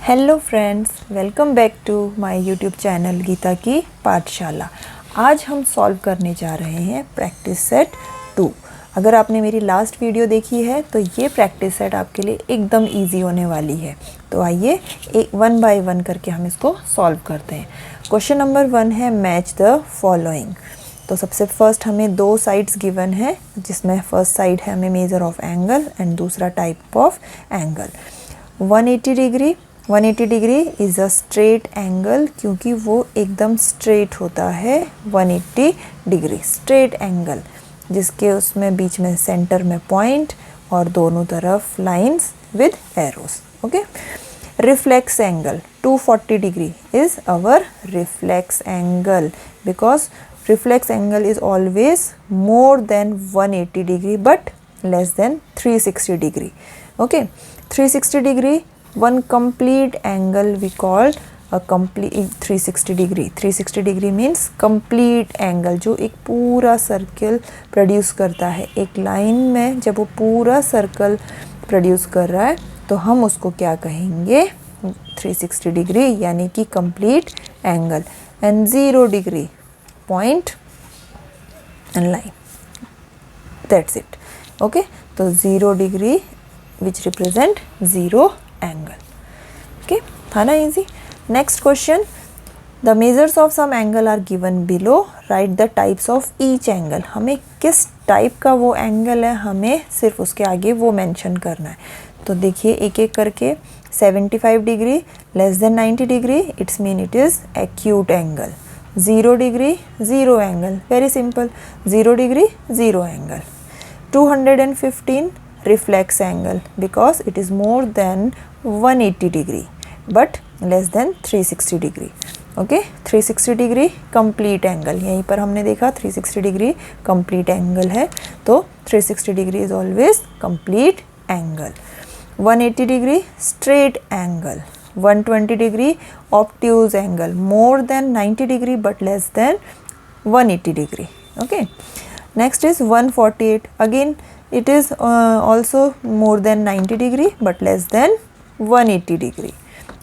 Hello friends, welcome back to my YouTube channel Geeta की पाठशाला। आज हम सॉल्व करने जा रहे हैं प्रैक्टिस सेट 2। अगर आपने मेरी लास्ट वीडियो देखी है तो ये प्रैक्टिस सेट आपके लिए एकदम इजी होने वाली है। तो आइए एक वन बाय वन करके हम इसको सॉल्व करते हैं। क्वेश्चन नंबर 1 है मैच द फॉलोइंग। तो सबसे फर्स्ट हमें दो साइड्स गिवन है, जिसमें फर्स्ट साइड है हमें मेजर ऑफ एंगल एंड दूसरा type of angle. 180 degree is a straight angle, क्योंकि वो एकदम स्ट्रेट होता है। 180 डिग्री स्ट्रेट एंगल जिसके उसमें बीच में सेंटर में पॉइंट और दोनों तरफ lines with arrows. Okay. Reflex angle 240 degree is our reflex angle, because reflex angle is always more than 180 degree but less than 360 degree. Okay, 360 degree, one complete angle we called a complete 360 degree. 360 degree means complete angle, जो एक पूरा circle produce करता है। एक line में जब वो पूरा सर्कल प्रोड्यूस कर रहा है तो हम उसको क्या कहेंगे? 360 डिग्री, यानी कि complete angle. And 0 degree point and line, that's it. Okay, so 0 degree which represent 0 angle. Okay, था ना easy. Next question, the measures of some angle are given below, write the types of each angle. हमें किस type का वो angle है हमें सिर्फ उसके आगे वो मेंशन करना है। तो देखिए एक एक करके 75 degree less than 90 degree, it's mean it is acute angle. 0 degree 0 angle, very simple, 0 degree 0 angle. 215 reflex angle, because it is more than 180 degree but less than 360 degree. Okay, 360 degree complete angle, यहीं पर हमने देखा 360 degree complete angle है, तो 360 degree is always complete angle. 180 degree straight angle, 120 degree obtuse angle, more than 90 degree but less than 180 degree. Okay, next is 148, again it is also more than 90 degree but less than 180 degree.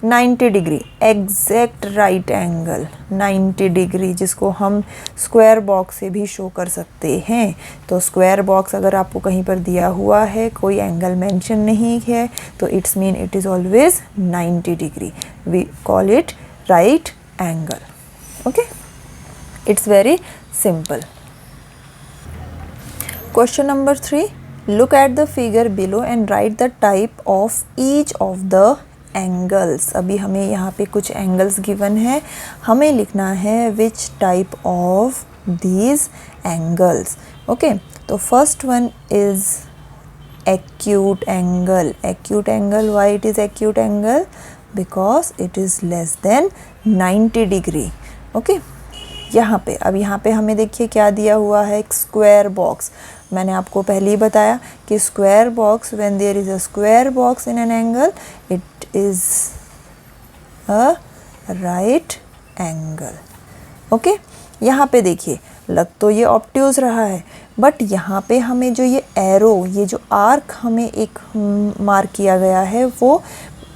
90 degree exact right angle, 90 degree जिसको हम square box से भी show कर सकते हैं। तो square box अगर आपको कहीं पर दिया हुआ है, कोई एंगल मेंशन नहीं है, तो it's mean it is always 90 degree, we call it right angle. Okay, it's very simple. Question number 3, look at the figure below and write the type of each of the angles. अभी हमें यहाँ पे कुछ angles given है, हमें लिखना है which type of these angles. Okay, तो first one is acute angle. Acute angle, why it is acute angle? Because it is less than 90 degree. Okay, यहाँ पे अब यहाँ पे हमें देखिए क्या दिया हुआ है, एक स्क्वायर बॉक्स। मैंने आपको पहले ही बताया कि square box, when there is a square box in an angle, it is a right angle. Okay, यहाँ पे देखिए लग तो ये ऑब्ट्यूज रहा है, बट यहाँ पे हमें जो ये एरो, ये जो आर्क हमें एक मार्क किया गया है, वो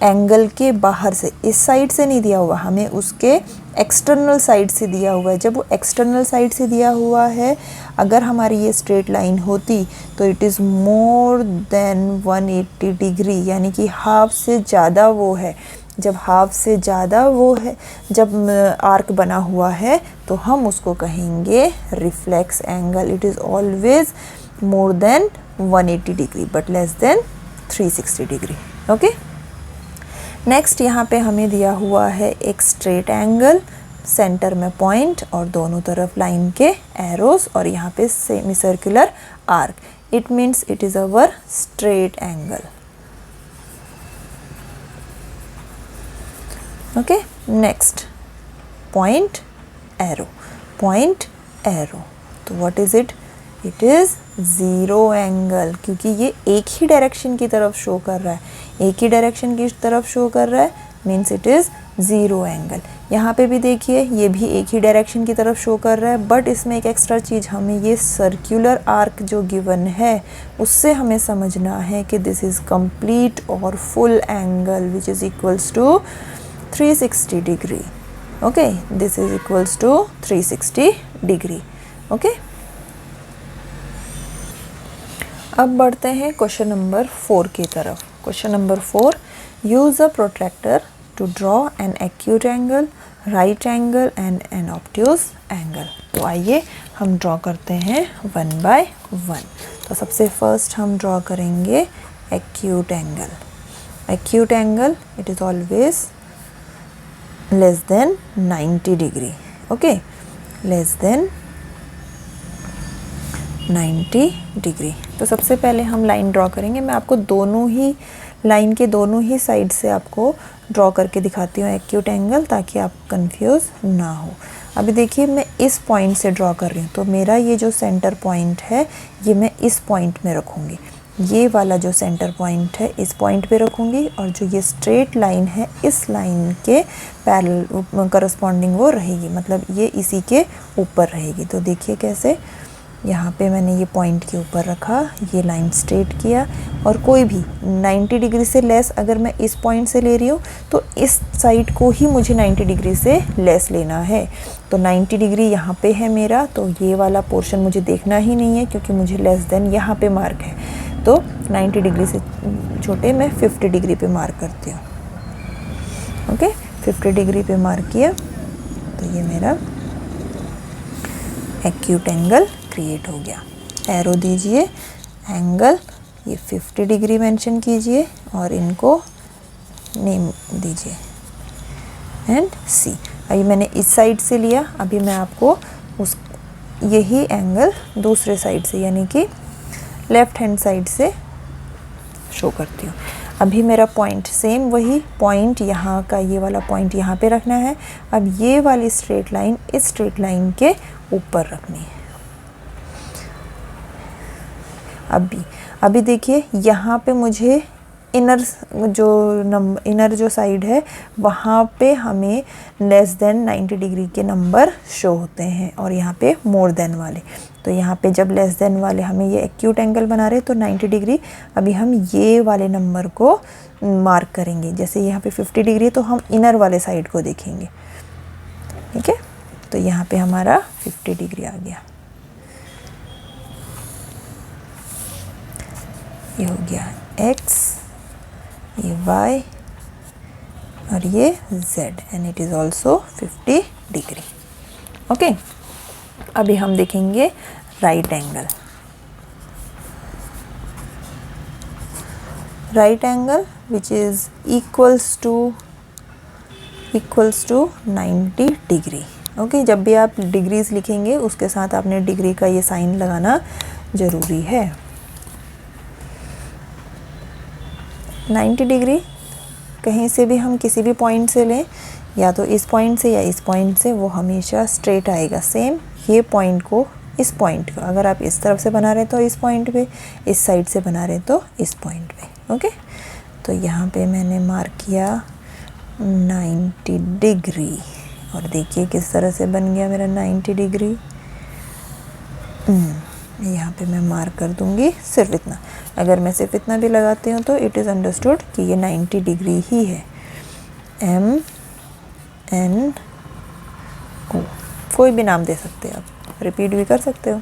एंगल के बाहर से, इस साइड से नहीं दिया हुआ, हमें उसके एक्सटर्नल साइड से दिया हुआ है। जब वो एक्सटर्नल साइड से दिया हुआ है, अगर हमारी ये स्ट्रेट लाइन होती तो it is more than 180 degree, यानी कि हाफ से ज़्यादा वो है। जब हाफ से ज़्यादा वो है, जब आर्क बना हुआ है, तो हम उसको कहेंगे reflex angle. It is always more than 180 degree but less than 360 degree. Okay, next यहाँ पे हमें दिया हुआ है एक स्ट्रेट एंगल, सेंटर में पॉइंट और दोनों तरफ लाइन के एरोस, और यहाँ पे semi circular arc. It means it is our straight angle. Okay, next point arrow, point arrow, तो what is it? It is 0 angle, क्योंकि ये एक ही डायरेक्शन की तरफ शो कर रहा है, एक ही डायरेक्शन की तरफ शो कर रहा है, means it is zero angle. यहाँ पे भी देखिए ये भी एक ही डायरेक्शन की तरफ शो कर रहा है, बट इसमें एक एक्स्ट्रा चीज़, हमें ये सर्कुलर आर्क जो गिवन है उससे हमें समझना है कि दिस इज़ कंप्लीट और full angle which is equals to 360 degree. Okay, this is equals to 360 degree. Okay, अब बढ़ते हैं क्वेश्चन नंबर 4 की तरफ। Question number 4, use a protractor to draw an acute angle, right angle and an obtuse angle. तो आइए हम draw करते हैं 1 बाय 1। तो सबसे फर्स्ट हम ड्रॉ करेंगे acute angle. Acute angle it is always less than 90 degree. Okay, less than 90 degree. तो सबसे पहले हम लाइन ड्रॉ करेंगे। मैं आपको दोनों ही लाइन के दोनों ही साइड से आपको ड्रॉ करके दिखाती हूँ एक्यूट एंगल, ताकि आप कंफ्यूज ना हो। अभी देखिए मैं इस पॉइंट से ड्रॉ कर रही हूँ, तो मेरा ये जो सेंटर पॉइंट है ये मैं इस पॉइंट में रखूँगी। ये वाला जो सेंटर पॉइंट है इस पॉइंट पे रखूँगी, और जो ये स्ट्रेट लाइन है इस लाइन के पैरेलल करस्पॉन्डिंग वो रहेगी, मतलब ये इसी के ऊपर रहेगी। तो देखिए कैसे, यहाँ पे मैंने ये पॉइंट के ऊपर रखा, ये लाइन स्ट्रेट किया, और कोई भी 90 डिग्री से लेस अगर मैं इस पॉइंट से ले रही हूँ तो इस साइड को ही मुझे 90 डिग्री से लेस लेना है। तो 90 डिग्री यहाँ पे है मेरा, तो ये वाला पोर्शन मुझे देखना ही नहीं है क्योंकि मुझे लेस देन यहाँ पे मार्क है। तो 90 डिग्री से छोटे मैं 50 डिग्री पे मार्क करती हूँ। ओके, 50 डिग्री पे मार्क किया, तो ये मेरा एक्यूट एंगल क्रिएट हो गया। एरो दीजिए, एंगल ये 50 डिग्री मेंशन कीजिए और इनको नेम दीजिए एंड सी। अभी मैंने इस साइड से लिया, अभी मैं आपको उस यही एंगल दूसरे साइड से यानी कि लेफ़्ट हैंड साइड से शो करती हूँ। अभी मेरा पॉइंट सेम वही पॉइंट, यहाँ का ये वाला पॉइंट यहाँ पे रखना है। अब ये वाली स्ट्रेट लाइन इस स्ट्रेट लाइन के ऊपर रखनी है। अभी देखिए यहाँ पे मुझे इनर जो साइड है वहाँ पे हमें लेस देन 90 डिग्री के नंबर शो होते हैं, और यहाँ पे मोर देन वाले। तो यहाँ पे जब लेस देन वाले हमें ये एक्यूट एंगल बना रहे तो 90 डिग्री, अभी हम ये वाले नंबर को मार्क करेंगे। जैसे यहाँ पे 50 डिग्री तो हम इनर वाले साइड को देखेंगे। ठीक है, तो यहाँ पे हमारा 50 डिग्री आ गया। ये हो गया x, ये y और ये z, and it is also 50 degree. Okay, अभी हम देखेंगे right angle. Right angle which is equals to 90 degree. Okay, जब भी आप डिग्रीज लिखेंगे उसके साथ आपने डिग्री का ये साइन लगाना ज़रूरी है। 90 डिग्री कहीं से भी हम किसी भी पॉइंट से लें, या तो इस पॉइंट से या इस पॉइंट से, वो हमेशा स्ट्रेट आएगा। सेम ये पॉइंट को इस पॉइंट को अगर आप इस तरफ से बना रहे तो इस पॉइंट पे, इस साइड से बना रहे तो इस पॉइंट पे। ओके, तो यहाँ पे मैंने मार्क किया 90 डिग्री, और देखिए किस तरह से बन गया मेरा 90 डिग्री। यहाँ पे मैं मार्क कर दूँगी सिर्फ इतना। अगर मैं सिर्फ इतना भी लगाती हूँ तो इट इज़ अंडरस्टूड कि ये 90 डिग्री ही है। M N O, कोई भी नाम दे सकते हो आप, रिपीट भी कर सकते हो।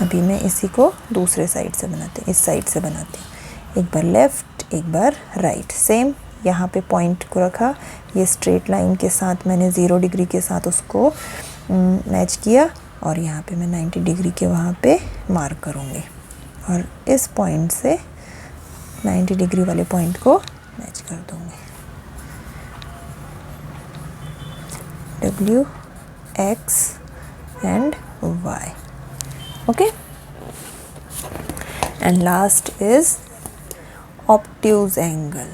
अभी मैं इसी को दूसरे साइड से बनाती हूँ, इस साइड से बनाती हूँ। एक बार लेफ़्ट, एक बार राइट। सेम यहाँ पे पॉइंट को रखा, ये स्ट्रेट लाइन के साथ मैंने 0 डिग्री के साथ उसको मैच किया, और यहाँ पे मैं 90 डिग्री के वहाँ पे मार्क करूँगी, और इस पॉइंट से 90 डिग्री वाले पॉइंट को मैच कर दूँगी। W, X and Y. Okay, and last is obtuse angle.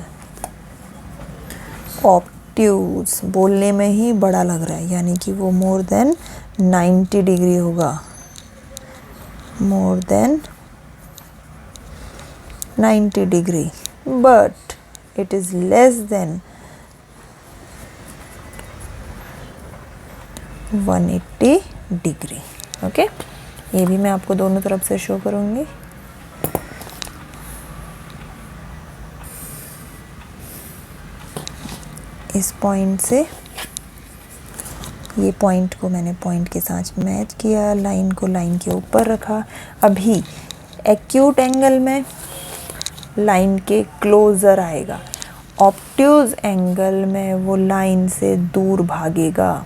Obtuse बोलने में ही बड़ा लग रहा है, यानी कि वो मोर देन 90 डिग्री होगा, more than 90 degree, but it is less than 180 degree. Okay, ये भी मैं आपको दोनों तरफ से शो करूँगी। इस पॉइंट से ये पॉइंट को मैंने पॉइंट के साथ मैच किया, लाइन को लाइन के ऊपर रखा। अभी एक्यूट एंगल में लाइन के क्लोज़र आएगा, ऑब्ट्यूज़ एंगल में वो लाइन से दूर भागेगा।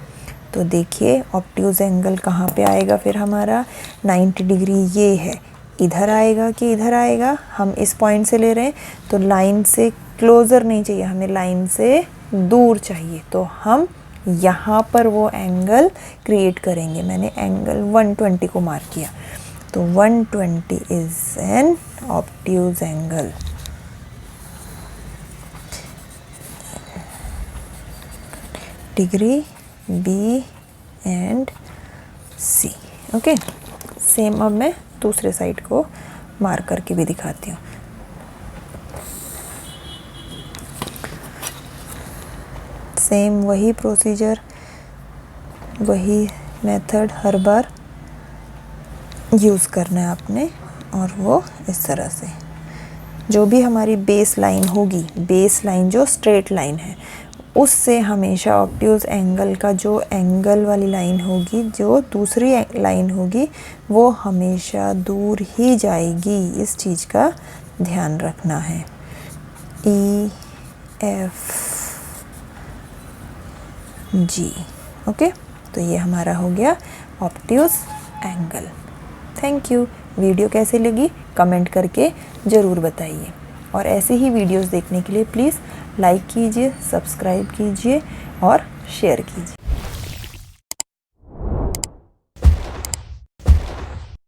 तो देखिए ऑब्ट्यूज़ एंगल कहाँ पे आएगा फिर हमारा 90 डिग्री ये है, इधर आएगा कि इधर आएगा। हम इस पॉइंट से ले रहे हैं तो लाइन से क्लोज़र नहीं चाहिए, हमें लाइन से दूर चाहिए। तो हम यहाँ पर वो एंगल क्रिएट करेंगे। मैंने एंगल 120 को मार्क किया, तो 120 is an obtuse angle. Degree B and C. Okay, same अब मैं दूसरे साइड को मार्क करके भी दिखाती हूँ। सेम वही प्रोसीजर, वही मेथड हर बार यूज़ करना है आपने। और वो इस तरह से जो भी हमारी बेस लाइन होगी, बेस लाइन जो स्ट्रेट लाइन है, उससे हमेशा ऑब्ट्यूज़ एंगल का जो एंगल वाली लाइन होगी, जो दूसरी लाइन होगी, वो हमेशा दूर ही जाएगी। इस चीज़ का ध्यान रखना है। E F G. ओके, तो ये हमारा हो गया ऑब्ट्यूज़ एंगल। Thank you. वीडियो कैसी लगी कमेंट करके ज़रूर बताइए, और ऐसे ही वीडियोस देखने के लिए प्लीज़ लाइक कीजिए, सब्सक्राइब कीजिए और शेयर कीजिए।